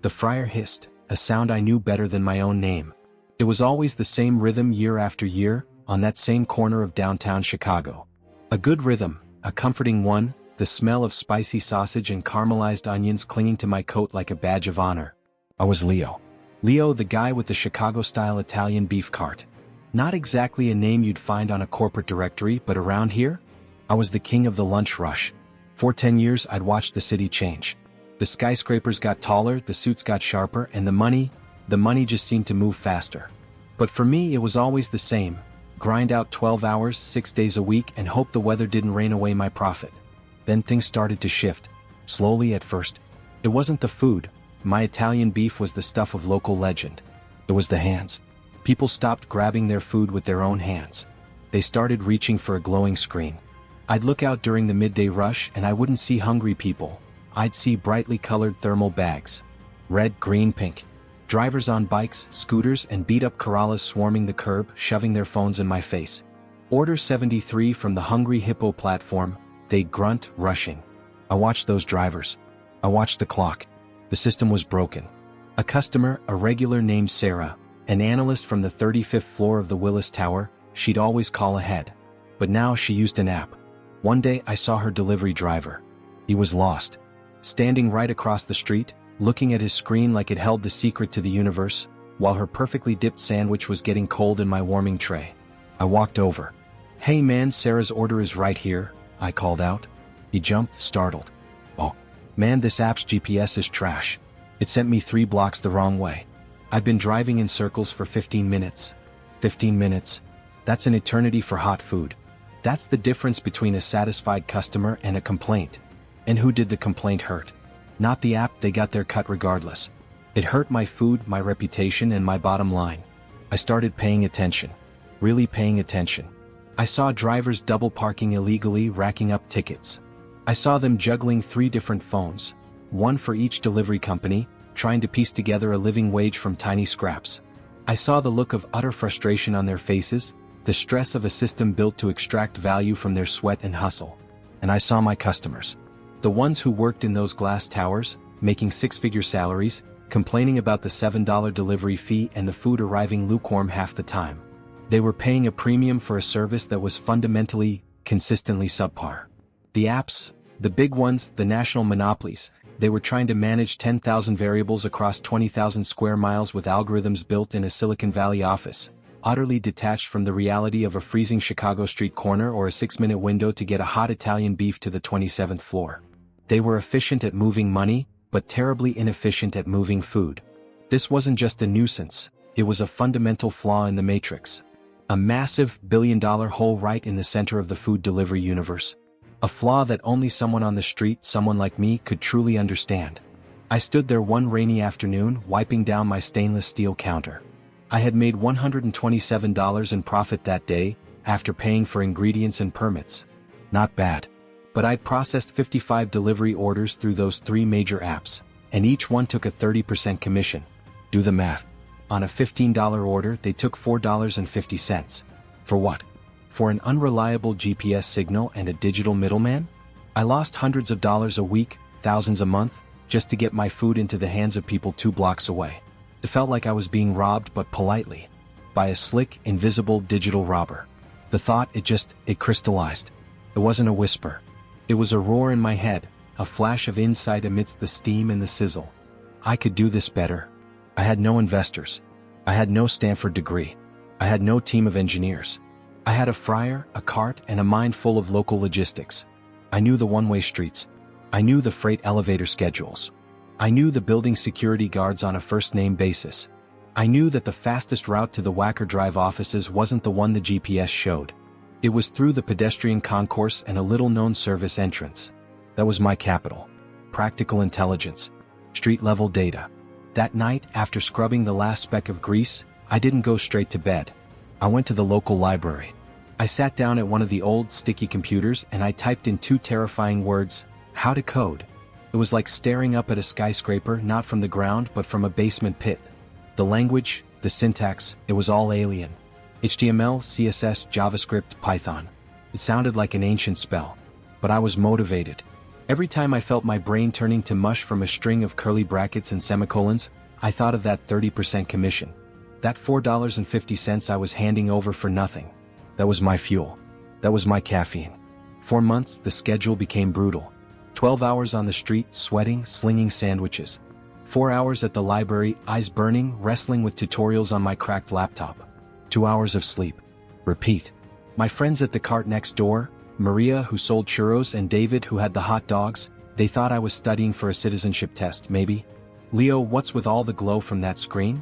The fryer hissed, a sound I knew better than my own name. It was always the same rhythm year after year, on that same corner of downtown Chicago. A good rhythm, a comforting one, the smell of spicy sausage and caramelized onions clinging to my coat like a badge of honor. I was Leo. Leo, the guy with the Chicago-style Italian beef cart. Not exactly a name you'd find on a corporate directory, but around here, I was the king of the lunch rush. For 10 years I'd watched the city change. The skyscrapers got taller, the suits got sharper, and the money just seemed to move faster. But for me it was always the same. Grind out 12 hours, 6 days a week, and hope the weather didn't rain away my profit. Then things started to shift. Slowly at first. It wasn't the food. My Italian beef was the stuff of local legend. It was the hands. People stopped grabbing their food with their own hands. They started reaching for a glowing screen. I'd look out during the midday rush and I wouldn't see hungry people. I'd see brightly colored thermal bags. Red, green, pink. Drivers on bikes, scooters, and beat-up Corollas swarming the curb, shoving their phones in my face. Order 73 from the Hungry Hippo platform. They'd grunt, rushing. I watched those drivers. I watched the clock. The system was broken. A customer, a regular named Sarah, an analyst from the 35th floor of the Willis Tower, she'd always call ahead. But now she used an app. One day I saw her delivery driver. He was lost. Standing right across the street, looking at his screen like it held the secret to the universe, while her perfectly dipped sandwich was getting cold in my warming tray. I walked over. "Hey man, Sarah's order is right here," I called out. He jumped, startled. "Oh, man, this app's GPS is trash. It sent me 3 blocks the wrong way. I've been driving in circles for 15 minutes. 15 minutes? That's an eternity for hot food. That's the difference between a satisfied customer and a complaint. And who did the complaint hurt? Not the app, they got their cut regardless. It hurt my food, my reputation, and my bottom line. I started paying attention. Really paying attention. I saw drivers double parking illegally, racking up tickets. I saw them juggling 3 different phones, one for each delivery company, trying to piece together a living wage from tiny scraps. I saw the look of utter frustration on their faces, the stress of a system built to extract value from their sweat and hustle. And I saw my customers. The ones who worked in those glass towers, making 6-figure salaries, complaining about the $7 delivery fee and the food arriving lukewarm half the time. They were paying a premium for a service that was fundamentally, consistently subpar. The apps, the big ones, the national monopolies, they were trying to manage 10,000 variables across 20,000 square miles with algorithms built in a Silicon Valley office, utterly detached from the reality of a freezing Chicago street corner or a 6-minute window to get a hot Italian beef to the 27th floor. They were efficient at moving money, but terribly inefficient at moving food. This wasn't just a nuisance, it was a fundamental flaw in the matrix. A massive, billion-dollar hole right in the center of the food delivery universe. A flaw that only someone on the street, someone like me, could truly understand. I stood there one rainy afternoon, wiping down my stainless steel counter. I had made $127 in profit that day, after paying for ingredients and permits. Not bad. But I'd processed 55 delivery orders through those 3 major apps, and each one took a 30% commission. Do the math. On a $15 order, they took $4.50. For what? For an unreliable GPS signal and a digital middleman? I lost hundreds of dollars a week, thousands a month, just to get my food into the hands of people 2 blocks away. It felt like I was being robbed, but politely. By a slick, invisible digital robber. The thought, it crystallized. It wasn't a whisper. It was a roar in my head, a flash of insight amidst the steam and the sizzle. I could do this better. I had no investors. I had no Stanford degree. I had no team of engineers. I had a fryer, a cart, and a mind full of local logistics. I knew the one-way streets. I knew the freight elevator schedules. I knew the building security guards on a first-name basis. I knew that the fastest route to the Wacker Drive offices wasn't the one the GPS showed. It was through the pedestrian concourse and a little-known service entrance. That was my capital. Practical intelligence. Street-level data. That night, after scrubbing the last speck of grease, I didn't go straight to bed. I went to the local library. I sat down at one of the old, sticky computers and I typed in 2 terrifying words, how to code. It was like staring up at a skyscraper, not from the ground but from a basement pit. The language, the syntax, it was all alien. HTML, CSS, JavaScript, Python. It sounded like an ancient spell. But I was motivated. Every time I felt my brain turning to mush from a string of curly brackets and semicolons, I thought of that 30% commission. That $4.50 I was handing over for nothing. That was my fuel. That was my caffeine. For months, the schedule became brutal. 12 hours on the street, sweating, slinging sandwiches. 4 hours at the library, eyes burning, wrestling with tutorials on my cracked laptop. 2 hours of sleep. Repeat. My friends at the cart next door, Maria who sold churros and David who had the hot dogs, they thought I was studying for a citizenship test, maybe. Leo, what's with all the glow from that screen?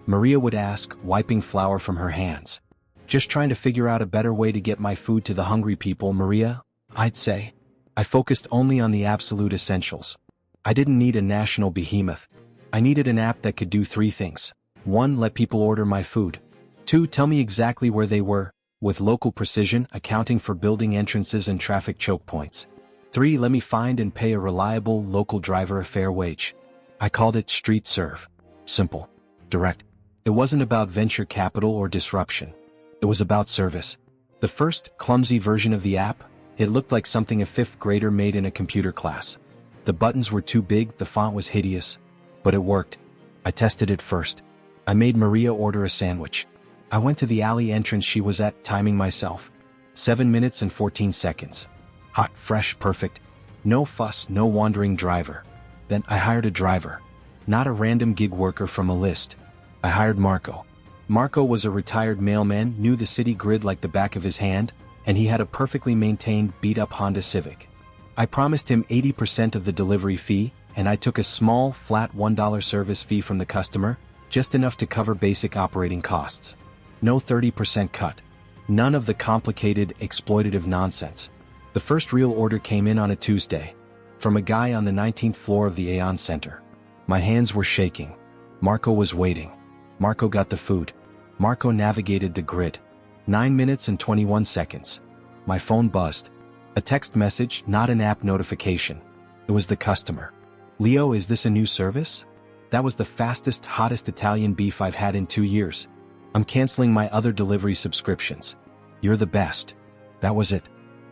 Maria would ask, wiping flour from her hands. Just trying to figure out a better way to get my food to the hungry people, Maria, I'd say. I focused only on the absolute essentials. I didn't need a national behemoth. I needed an app that could do 3 things. 1. Let people order my food. 2. Tell me exactly where they were, with local precision, accounting for building entrances and traffic choke points. 3. Let me find and pay a reliable local driver a fair wage. I called it Street Serve. Simple. Direct. It wasn't about venture capital or disruption. It was about service. The first, clumsy version of the app, it looked like something a 5th grader made in a computer class. The buttons were too big, the font was hideous. But it worked. I tested it first. I made Maria order a sandwich. I went to the alley entrance she was at, timing myself. 7 minutes and 14 seconds. Hot, fresh, perfect. No fuss, no wandering driver. Then I hired a driver. Not a random gig worker from a list. I hired Marco. Marco was a retired mailman, knew the city grid like the back of his hand, and he had a perfectly maintained, beat-up Honda Civic. I promised him 80% of the delivery fee, and I took a small, flat $1 service fee from the customer, just enough to cover basic operating costs. No 30% cut. None of the complicated, exploitative nonsense. The first real order came in on a Tuesday. From a guy on the 19th floor of the Aeon Center. My hands were shaking. Marco was waiting. Marco got the food. Marco navigated the grid. 9 minutes and 21 seconds. My phone buzzed. A text message, not an app notification. It was the customer. Leo, is this a new service? That was the fastest, hottest Italian beef I've had in 2 years. I'm canceling my other delivery subscriptions. You're the best. That was it.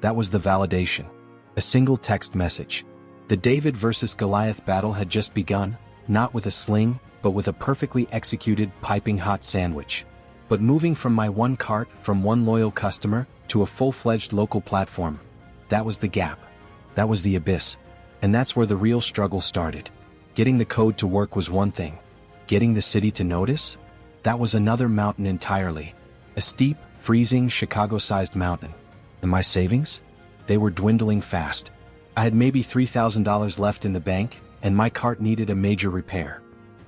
That was the validation. A single text message. The David versus Goliath battle had just begun, not with a sling, but with a perfectly executed, piping hot sandwich. But moving from my one cart, from one loyal customer, to a full-fledged local platform, that was the gap. That was the abyss. And that's where the real struggle started. Getting the code to work was one thing. Getting the city to notice? That was another mountain entirely. A steep, freezing, Chicago-sized mountain. And my savings? They were dwindling fast. I had maybe $3,000 left in the bank, and my cart needed a major repair.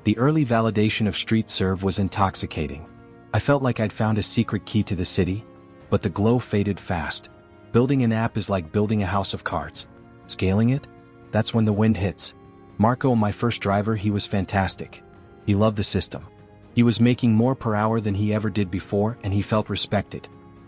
The early validation of Street Serve was intoxicating. I felt like I'd found a secret key to the city, but the glow faded fast. Building an app is like building a house of cards. Scaling it? That's when the wind hits. Marco, my first driver, he was fantastic. He loved the system. He was making more per hour than he ever did before, and he felt respected.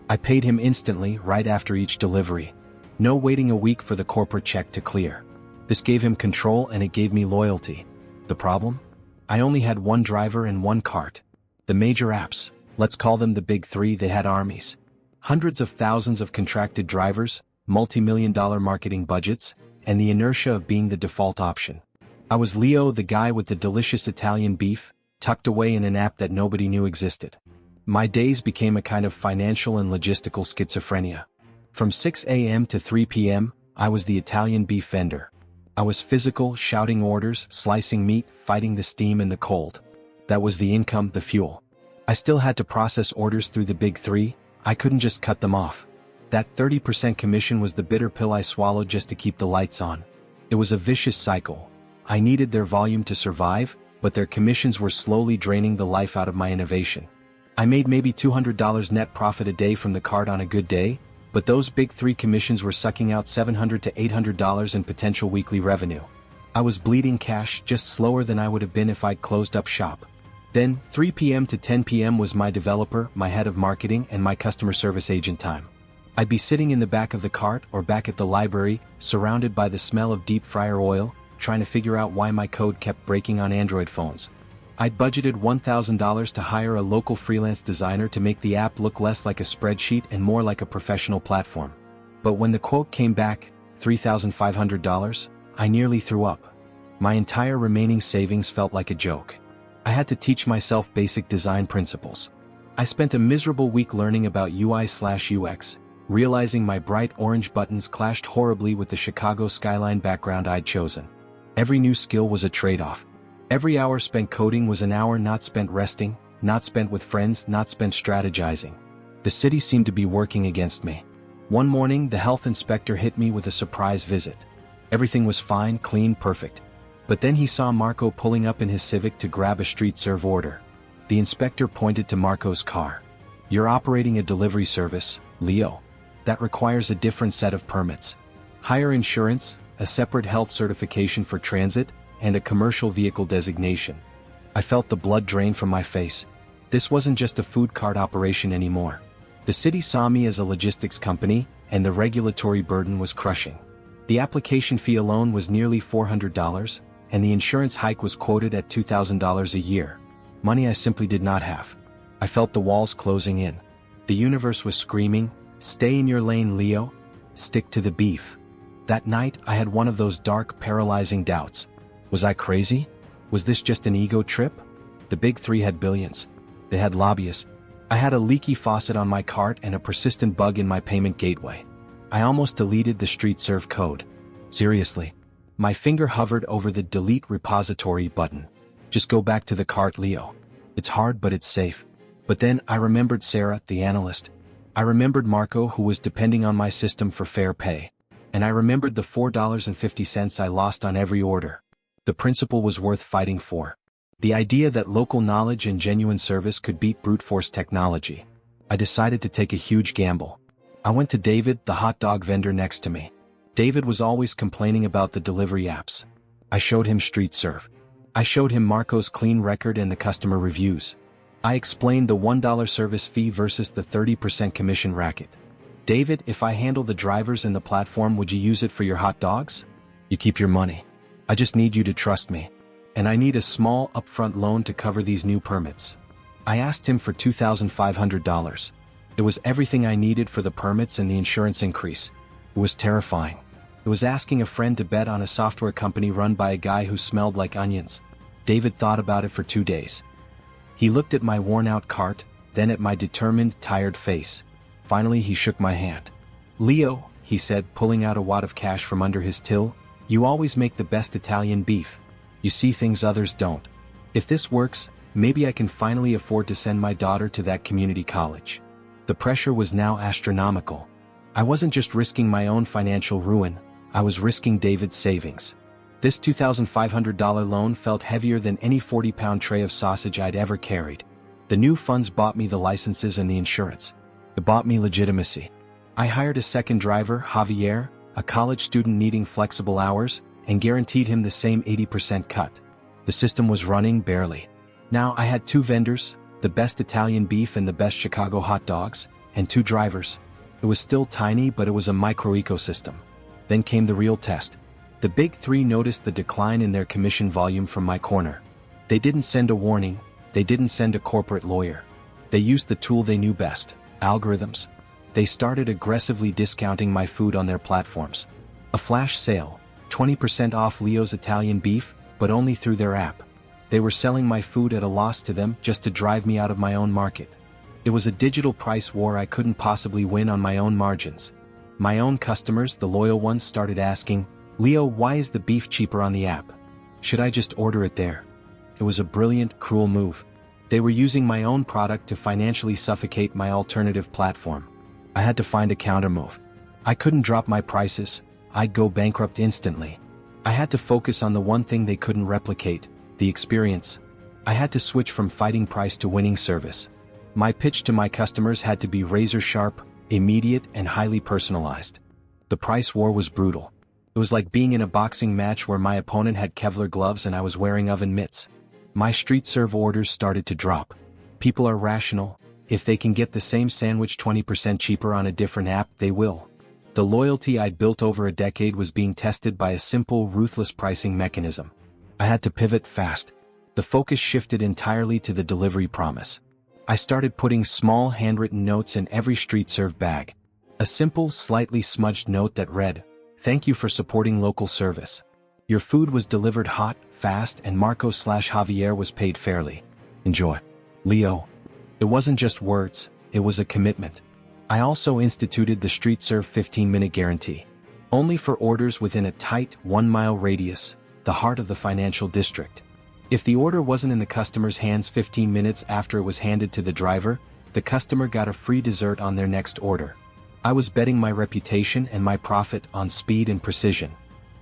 I paid him instantly, right after each delivery. No waiting a week for the corporate check to clear. This gave him control and it gave me loyalty. The problem? I only had one driver and one cart. The major apps, let's call them the big 3, they had armies. Hundreds of thousands of contracted drivers, multi-million-dollar marketing budgets, and the inertia of being the default option. I was Leo, the guy with the delicious Italian beef, tucked away in an app that nobody knew existed. My days became a kind of financial and logistical schizophrenia. From 6 a.m. to 3 p.m., I was the Italian beef vendor. I was physical, shouting orders, slicing meat, fighting the steam and the cold. That was the income, the fuel. I still had to process orders through the big 3, I couldn't just cut them off. That 30% commission was the bitter pill I swallowed just to keep the lights on. It was a vicious cycle. I needed their volume to survive, but their commissions were slowly draining the life out of my innovation. I made maybe $200 net profit a day from the cart on a good day, but those big 3 commissions were sucking out $700 to $800 in potential weekly revenue. I was bleeding cash, just slower than I would have been if I'd closed up shop. Then, 3 p.m. to 10 p.m. was my developer, my head of marketing, and my customer service agent time. I'd be sitting in the back of the cart or back at the library, surrounded by the smell of deep fryer oil, trying to figure out why my code kept breaking on Android phones. I'd budgeted $1,000 to hire a local freelance designer to make the app look less like a spreadsheet and more like a professional platform. But when the quote came back, $3,500? I nearly threw up. My entire remaining savings felt like a joke. I had to teach myself basic design principles. I spent a miserable week learning about UI/UX, realizing my bright orange buttons clashed horribly with the Chicago skyline background I'd chosen. Every new skill was a trade-off. Every hour spent coding was an hour not spent resting, not spent with friends, not spent strategizing. The city seemed to be working against me. One morning, the health inspector hit me with a surprise visit. Everything was fine, clean, perfect. But then he saw Marco pulling up in his Civic to grab a StreetServe order. The inspector pointed to Marco's car. "You're operating a delivery service, Leo. That requires a different set of permits. Higher insurance, a separate health certification for transit, and a commercial vehicle designation." I felt the blood drain from my face. This wasn't just a food cart operation anymore. The city saw me as a logistics company, and the regulatory burden was crushing. The application fee alone was nearly $400, and the insurance hike was quoted at $2,000 a year. Money I simply did not have. I felt the walls closing in. The universe was screaming, "Stay in your lane, Leo. Stick to the beef." That night, I had one of those dark, paralyzing doubts. Was I crazy? Was this just an ego trip? The big three had billions. They had lobbyists. I had a leaky faucet on my cart and a persistent bug in my payment gateway. I almost deleted the StreetServe code. Seriously. My finger hovered over the delete repository button. Just go back to the cart, Leo. It's hard, but it's safe. But then I remembered Sarah, the analyst. I remembered Marco, who was depending on my system for fair pay. And I remembered the $4.50 I lost on every order. The principle was worth fighting for. The idea that local knowledge and genuine service could beat brute force technology. I decided to take a huge gamble. I went to David, the hot dog vendor next to me. David was always complaining about the delivery apps. I showed him StreetServe. I showed him Marco's clean record and the customer reviews. I explained the $1 service fee versus the 30% commission racket. "David, if I handle the drivers and the platform, would you use it for your hot dogs? You keep your money. I just need you to trust me. And I need a small upfront loan to cover these new permits." I asked him for $2,500. It was everything I needed for the permits and the insurance increase. It was terrifying. It was asking a friend to bet on a software company run by a guy who smelled like onions. David thought about it for 2 days. He looked at my worn-out cart, then at my determined, tired face. Finally, he shook my hand. "Leo," he said, pulling out a wad of cash from under his till, "you always make the best Italian beef. You see things others don't. If this works, maybe I can finally afford to send my daughter to that community college." The pressure was now astronomical. I wasn't just risking my own financial ruin, I was risking David's savings. This $2,500 loan felt heavier than any 40-pound tray of sausage I'd ever carried. The new funds bought me the licenses and the insurance. It bought me legitimacy. I hired a second driver, Javier, a college student needing flexible hours, and guaranteed him the same 80% cut. The system was running barely. Now I had 2 vendors, the best Italian beef and the best Chicago hot dogs, and 2 drivers. It was still tiny, but it was a micro-ecosystem. Then came the real test. The big 3 noticed the decline in their commission volume from my corner. They didn't send a warning, they didn't send a corporate lawyer. They used the tool they knew best, algorithms. They started aggressively discounting my food on their platforms. A flash sale, 20% off Leo's Italian beef, but only through their app. They were selling my food at a loss to them just to drive me out of my own market. It was a digital price war I couldn't possibly win on my own margins. My own customers, the loyal ones, started asking, "Leo, why is the beef cheaper on the app? Should I just order it there?" It was a brilliant, cruel move. They were using my own product to financially suffocate my alternative platform. I had to find a countermove. I couldn't drop my prices, I'd go bankrupt instantly. I had to focus on the one thing they couldn't replicate, the experience. I had to switch from fighting price to winning service. My pitch to my customers had to be razor-sharp, immediate, and highly personalized. The price war was brutal. It was like being in a boxing match where my opponent had Kevlar gloves and I was wearing oven mitts. My StreetServe orders started to drop. People are rational. If they can get the same sandwich 20% cheaper on a different app, they will. The loyalty I'd built over a decade was being tested by a simple, ruthless pricing mechanism. I had to pivot fast. The focus shifted entirely to the delivery promise. I started putting small handwritten notes in every StreetServe bag. A simple, slightly smudged note that read, Thank you for supporting local service. Your food was delivered hot, fast, and Marco/Javier was paid fairly. Enjoy. Leo. It wasn't just words, it was a commitment. I also instituted the StreetServe 15-minute guarantee. Only for orders within a tight 1-mile radius, the heart of the financial district. If the order wasn't in the customer's hands 15 minutes after it was handed to the driver, the customer got a free dessert on their next order. I was betting my reputation and my profit on speed and precision.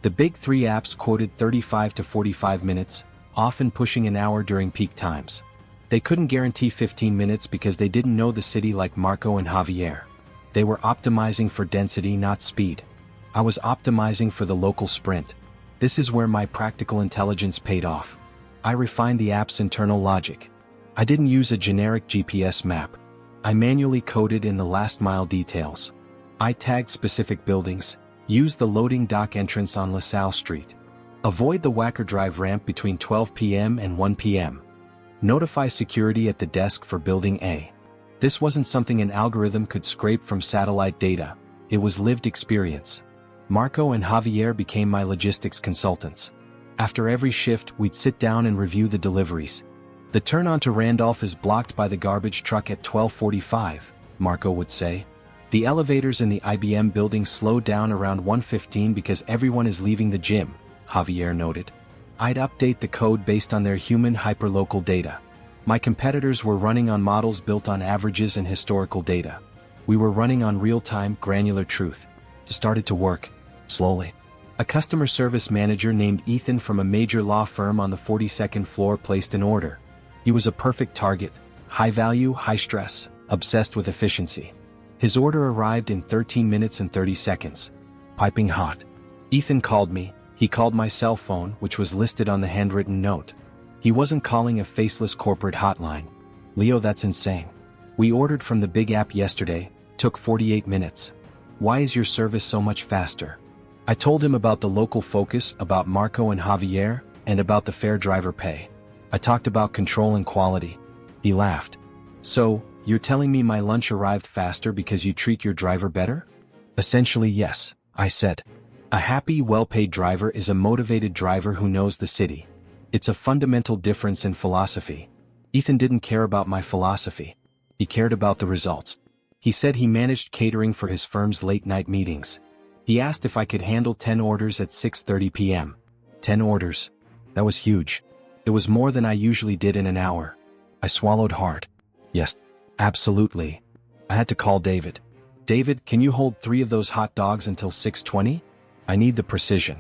The big three apps quoted 35 to 45 minutes, often pushing an hour during peak times. They couldn't guarantee 15 minutes because they didn't know the city like Marco and Javier. They were optimizing for density, not speed. I was optimizing for the local sprint. This is where my practical intelligence paid off. I refined the app's internal logic. I didn't use a generic GPS map. I manually coded in the last-mile details. I tagged specific buildings, used the loading dock entrance on LaSalle Street. Avoid the Wacker Drive ramp between 12 p.m. and 1 p.m. Notify security at the desk for Building A. This wasn't something an algorithm could scrape from satellite data. It was lived experience. Marco and Javier became my logistics consultants. After every shift, we'd sit down and review the deliveries. The turn onto Randolph is blocked by the garbage truck at 12:45, Marco would say. The elevators in the IBM building slow down around 1:15 because everyone is leaving the gym, Javier noted. I'd update the code based on their human hyperlocal data. My competitors were running on models built on averages and historical data. We were running on real-time, granular truth. It started to work, slowly. A customer service manager named Ethan from a major law firm on the 42nd floor placed an order. He was a perfect target, high value, high stress, obsessed with efficiency. His order arrived in 13 minutes and 30 seconds. Piping hot. Ethan called me. He called my cell phone, which was listed on the handwritten note. He wasn't calling a faceless corporate hotline. Leo, that's insane. We ordered from the big app yesterday, took 48 minutes. Why is your service so much faster? I told him about the local focus, about Marco and Javier, and about the fair driver pay. I talked about control and quality. He laughed. So, you're telling me my lunch arrived faster because you treat your driver better? Essentially yes, I said. A happy, well-paid driver is a motivated driver who knows the city. It's a fundamental difference in philosophy. Ethan didn't care about my philosophy. He cared about the results. He said he managed catering for his firm's late-night meetings. He asked if I could handle 10 orders at 6:30 p.m. 10 orders. That was huge. It was more than I usually did in an hour. I swallowed hard. Yes, absolutely. I had to call David. David, can you hold 3 of those hot dogs until 6:20? I need the precision.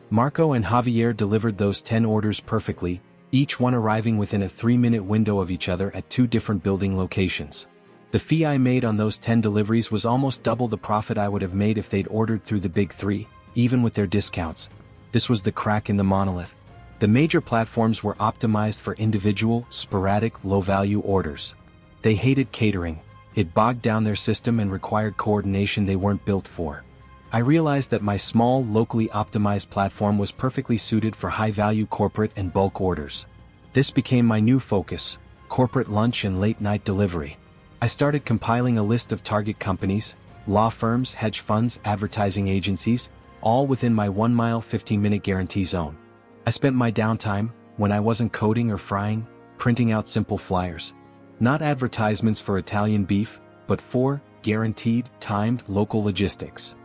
Marco and Javier delivered those 10 orders perfectly, each one arriving within a 3-minute window of each other at 2 different building locations. The fee I made on those 10 deliveries was almost double the profit I would have made if they'd ordered through the big 3, even with their discounts. This was the crack in the monolith. The major platforms were optimized for individual, sporadic, low-value orders. They hated catering. It bogged down their system and required coordination they weren't built for. I realized that my small, locally optimized platform was perfectly suited for high-value corporate and bulk orders. This became my new focus: corporate lunch and late-night delivery. I started compiling a list of target companies, law firms, hedge funds, advertising agencies, all within my 1-mile 15-minute guarantee zone. I spent my downtime, when I wasn't coding or frying, printing out simple flyers. Not advertisements for Italian beef, but for guaranteed, timed, local logistics.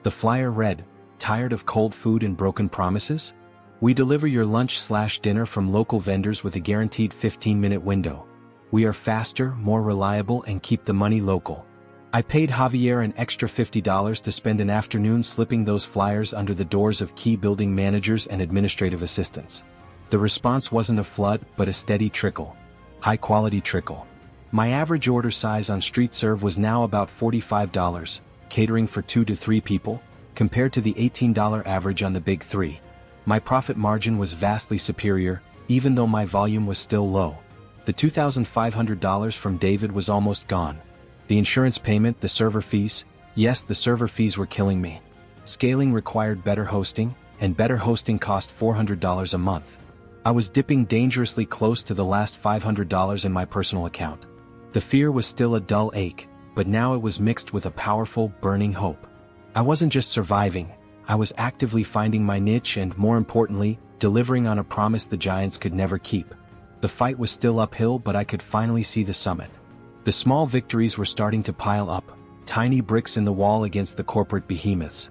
The flyer read, "Tired of cold food and broken promises? We deliver your lunch/dinner from local vendors with a guaranteed 15-minute window. We are faster, more reliable, and keep the money local." I paid Javier an extra $50 to spend an afternoon slipping those flyers under the doors of key building managers and administrative assistants. The response wasn't a flood, but a steady trickle. High-quality trickle. My average order size on StreetServe was now about $45, catering for 2 to 3 people, compared to the $18 average on the big 3. My profit margin was vastly superior, even though my volume was still low. The $2,500 from David was almost gone. The insurance payment, the server fees, yes, the server fees were killing me. Scaling required better hosting, and better hosting cost $400 a month. I was dipping dangerously close to the last $500 in my personal account. The fear was still a dull ache, but now it was mixed with a powerful, burning hope. I wasn't just surviving, I was actively finding my niche and, more importantly, delivering on a promise the giants could never keep. The fight was still uphill, but I could finally see the summit. The small victories were starting to pile up, tiny bricks in the wall against the corporate behemoths.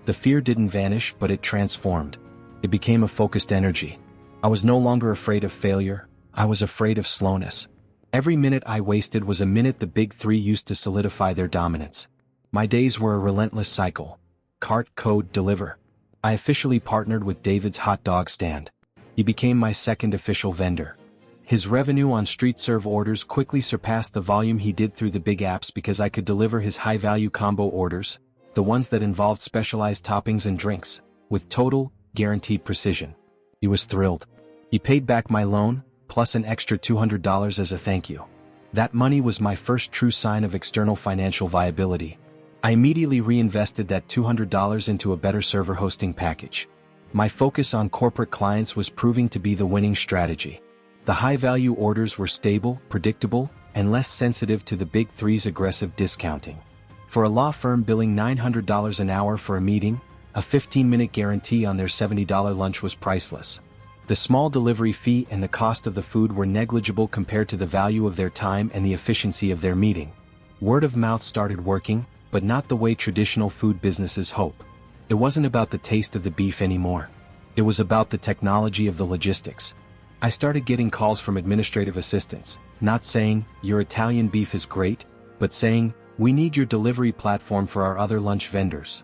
The fear didn't vanish, but it transformed. It became a focused energy. I was no longer afraid of failure, I was afraid of slowness. Every minute I wasted was a minute the big three used to solidify their dominance. My days were a relentless cycle. Cart, code, deliver. I officially partnered with David's hot dog stand. He became my second official vendor. His revenue on StreetServe orders quickly surpassed the volume he did through the big apps because I could deliver his high-value combo orders, the ones that involved specialized toppings and drinks, with total, guaranteed precision. He was thrilled. He paid back my loan, plus an extra $200 as a thank you. That money was my first true sign of external financial viability. I immediately reinvested that $200 into a better server hosting package. My focus on corporate clients was proving to be the winning strategy. The high-value orders were stable, predictable, and less sensitive to the big three's aggressive discounting. For a law firm billing $900 an hour for a meeting, a 15-minute guarantee on their $70 lunch was priceless. The small delivery fee and the cost of the food were negligible compared to the value of their time and the efficiency of their meeting. Word of mouth started working, but not the way traditional food businesses hope. It wasn't about the taste of the beef anymore. It was about the technology of the logistics. I started getting calls from administrative assistants, not saying, "Your Italian beef is great," but saying, "We need your delivery platform for our other lunch vendors."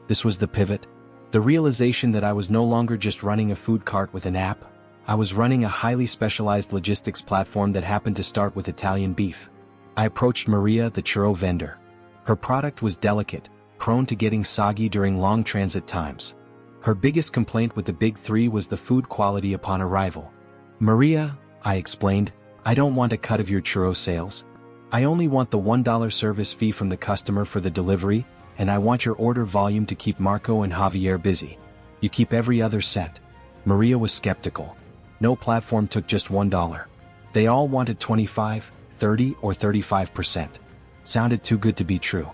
This was the pivot. The realization that I was no longer just running a food cart with an app. I was running a highly specialized logistics platform that happened to start with Italian beef. I approached Maria, the churro vendor. Her product was delicate, prone to getting soggy during long transit times. Her biggest complaint with the big three was the food quality upon arrival. "Maria," I explained, "I don't want a cut of your churro sales. I only want the $1 service fee from the customer for the delivery, and I want your order volume to keep Marco and Javier busy. You keep every other cent." Maria was skeptical. No platform took just $1. They all wanted 25, 30, or 35%. Sounded too good to be true.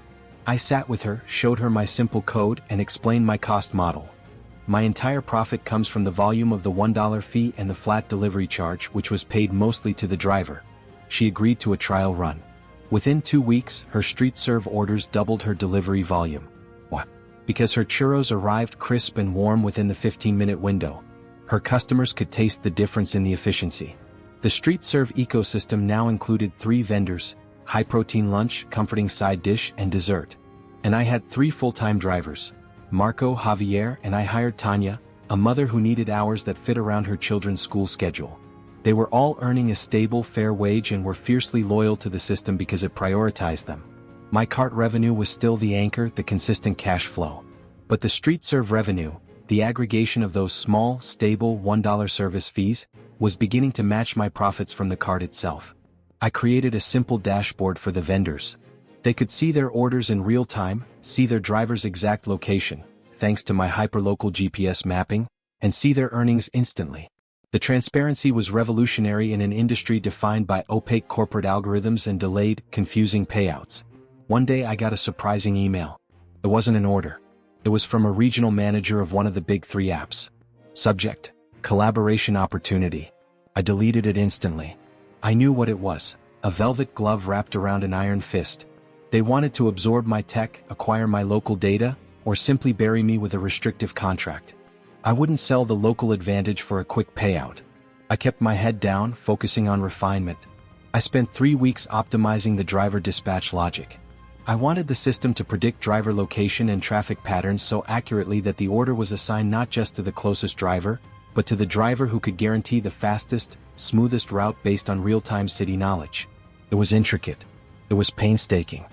I sat with her, showed her my simple code, and explained my cost model. My entire profit comes from the volume of the $1 fee and the flat delivery charge, which was paid mostly to the driver. She agreed to a trial run. Within 2 weeks, her StreetServe orders doubled her delivery volume. What? Because her churros arrived crisp and warm within the 15-minute window. Her customers could taste the difference in the efficiency. The StreetServe ecosystem now included 3 vendors: high-protein lunch, comforting side dish, and dessert. And I had 3 full-time drivers: Marco, Javier, and I hired Tanya, a mother who needed hours that fit around her children's school schedule. They were all earning a stable, fair wage and were fiercely loyal to the system because it prioritized them. My cart revenue was still the anchor, the consistent cash flow. But the StreetServe revenue, the aggregation of those small, stable $1 service fees, was beginning to match my profits from the cart itself. I created a simple dashboard for the vendors. They could see their orders in real time, see their driver's exact location, thanks to my hyperlocal GPS mapping, and see their earnings instantly. The transparency was revolutionary in an industry defined by opaque corporate algorithms and delayed, confusing payouts. One day I got a surprising email. It wasn't an order. It was from a regional manager of one of the big 3 apps. Subject: collaboration opportunity. I deleted it instantly. I knew what it was: a velvet glove wrapped around an iron fist. They wanted to absorb my tech, acquire my local data, or simply bury me with a restrictive contract. I wouldn't sell the local advantage for a quick payout. I kept my head down, focusing on refinement. I spent 3 weeks optimizing the driver dispatch logic. I wanted the system to predict driver location and traffic patterns so accurately that the order was assigned not just to the closest driver, but to the driver who could guarantee the fastest, smoothest route based on real-time city knowledge. It was intricate. It was painstaking.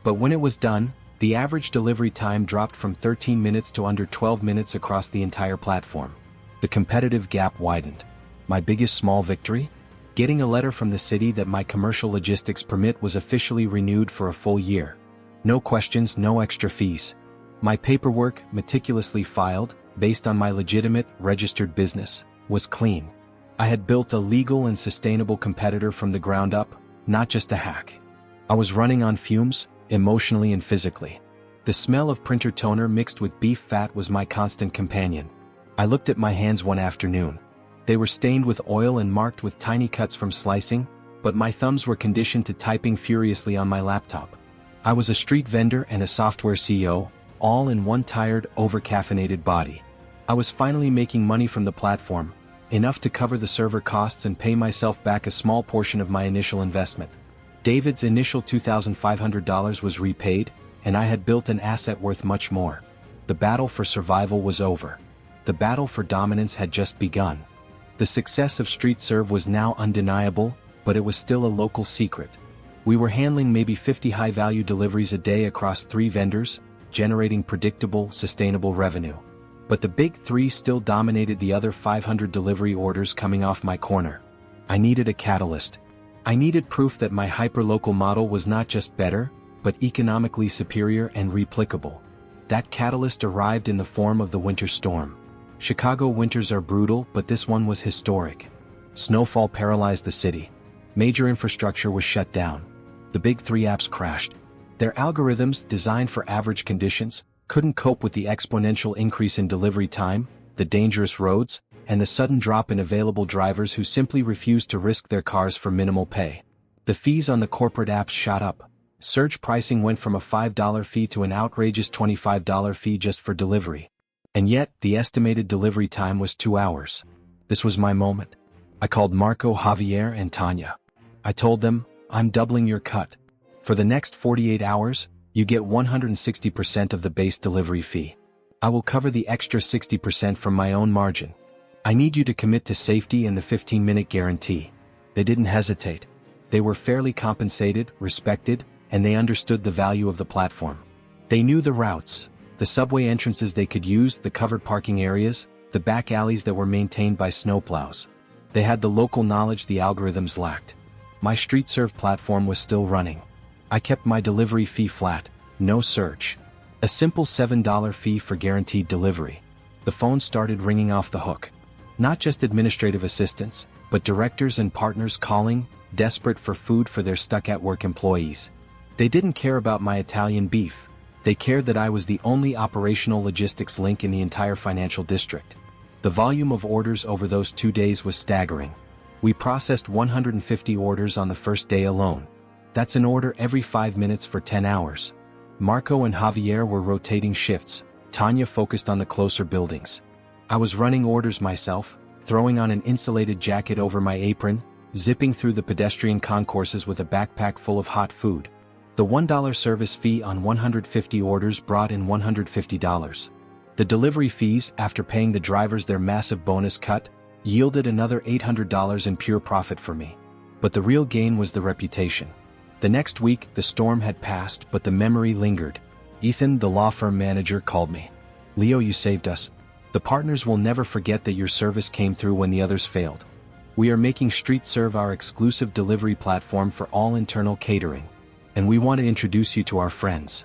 But when it was done, the average delivery time dropped from 13 minutes to under 12 minutes across the entire platform. The competitive gap widened. My biggest small victory? Getting a letter from the city that my commercial logistics permit was officially renewed for a full year. No questions, no extra fees. My paperwork, meticulously filed, based on my legitimate, registered business, was clean. I had built a legal and sustainable competitor from the ground up, not just a hack. I was running on fumes, emotionally and physically. The smell of printer toner mixed with beef fat was my constant companion. I looked at my hands one afternoon. They were stained with oil and marked with tiny cuts from slicing, but my thumbs were conditioned to typing furiously on my laptop. I was a street vendor and a software CEO, all in one tired, over-caffeinated body. I was finally making money from the platform, enough to cover the server costs and pay myself back a small portion of my initial investment. David's initial $2,500 was repaid, and I had built an asset worth much more. The battle for survival was over. The battle for dominance had just begun. The success of StreetServe was now undeniable, but it was still a local secret. We were handling maybe 50 high-value deliveries a day across 3 vendors, generating predictable, sustainable revenue. But the big 3 still dominated the other 500 delivery orders coming off my corner. I needed a catalyst. I needed proof that my hyperlocal model was not just better, but economically superior and replicable. That catalyst arrived in the form of the winter storm. Chicago winters are brutal, but this one was historic. Snowfall paralyzed the city. Major infrastructure was shut down. The big 3 apps crashed. Their algorithms, designed for average conditions, couldn't cope with the exponential increase in delivery time, the dangerous roads, and the sudden drop in available drivers who simply refused to risk their cars for minimal pay. The fees on the corporate apps shot up. Surge pricing went from a $5 fee to an outrageous $25 fee just for delivery. And yet, the estimated delivery time was 2 hours. This was my moment. I called Marco, Javier, and Tanya. I told them, I'm doubling your cut. For the next 48 hours, you get 160% of the base delivery fee. I will cover the extra 60% from my own margin. I need you to commit to safety and the 15-minute guarantee. They didn't hesitate. They were fairly compensated, respected, and they understood the value of the platform. They knew the routes, the subway entrances they could use, the covered parking areas, the back alleys that were maintained by snowplows. They had the local knowledge the algorithms lacked. My StreetServe platform was still running. I kept my delivery fee flat, no surge. A simple $7 fee for guaranteed delivery. The phone started ringing off the hook. Not just administrative assistants, but directors and partners calling, desperate for food for their stuck-at-work employees. They didn't care about my Italian beef. They cared that I was the only operational logistics link in the entire financial district. The volume of orders over those 2 days was staggering. We processed 150 orders on the first day alone. That's an order every 5 minutes for 10 hours. Marco and Javier were rotating shifts. Tanya focused on the closer buildings. I was running orders myself, throwing on an insulated jacket over my apron, zipping through the pedestrian concourses with a backpack full of hot food. The $1 service fee on 150 orders brought in $150. The delivery fees, after paying the drivers their massive bonus cut, yielded another $800 in pure profit for me. But the real gain was the reputation. The next week, the storm had passed, but the memory lingered. Ethan, the law firm manager, called me. Leo, you saved us. The partners will never forget that your service came through when the others failed. We are making StreetServe our exclusive delivery platform for all internal catering. And we want to introduce you to our friends.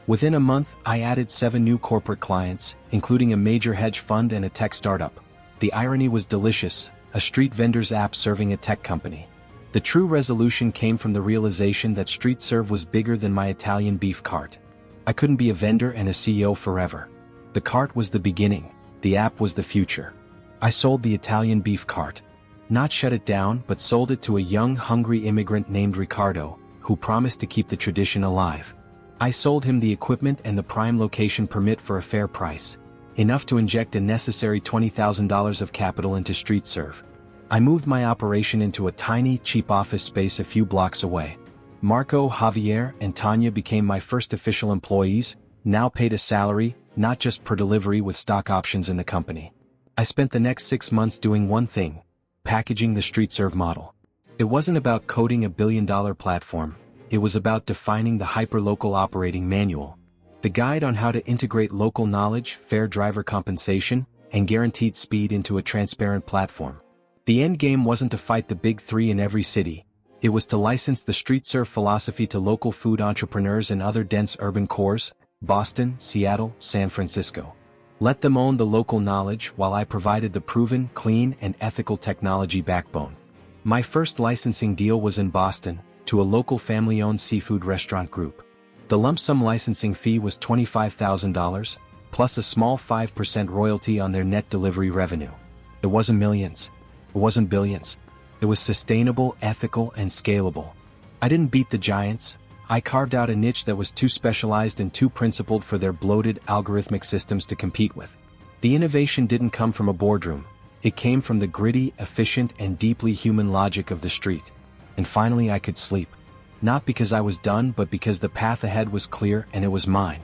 Within a month, I added 7 new corporate clients, including a major hedge fund and a tech startup. The irony was delicious, a street vendor's app serving a tech company. The true resolution came from the realization that StreetServe was bigger than my Italian beef cart. I couldn't be a vendor and a CEO forever. The cart was the beginning, the app was the future. I sold the Italian beef cart. Not shut it down, but sold it to a young, hungry immigrant named Ricardo, who promised to keep the tradition alive. I sold him the equipment and the prime location permit for a fair price, enough to inject a necessary $20,000 of capital into StreetServe. I moved my operation into a tiny, cheap office space a few blocks away. Marco, Javier, and Tanya became my first official employees, now paid a salary, not just per delivery with stock options in the company. I spent the next 6 months doing one thing: packaging the StreetServe model. It wasn't about coding a billion-dollar platform, it was about defining the hyperlocal operating manual. The guide on how to integrate local knowledge, fair driver compensation, and guaranteed speed into a transparent platform. The end game wasn't to fight the big 3 in every city, it was to license the StreetServe philosophy to local food entrepreneurs in other dense urban cores, Boston, Seattle, San Francisco. Let them own the local knowledge while I provided the proven, clean, and ethical technology backbone. My first licensing deal was in Boston, to a local family-owned seafood restaurant group. The lump sum licensing fee was $25,000, plus a small 5% royalty on their net delivery revenue. It wasn't millions. It wasn't billions. It was sustainable, ethical, and scalable. I didn't beat the giants. I carved out a niche that was too specialized and too principled for their bloated, algorithmic systems to compete with. The innovation didn't come from a boardroom. It came from the gritty, efficient, and deeply human logic of the street. And finally I could sleep. Not because I was done, but because the path ahead was clear and it was mine.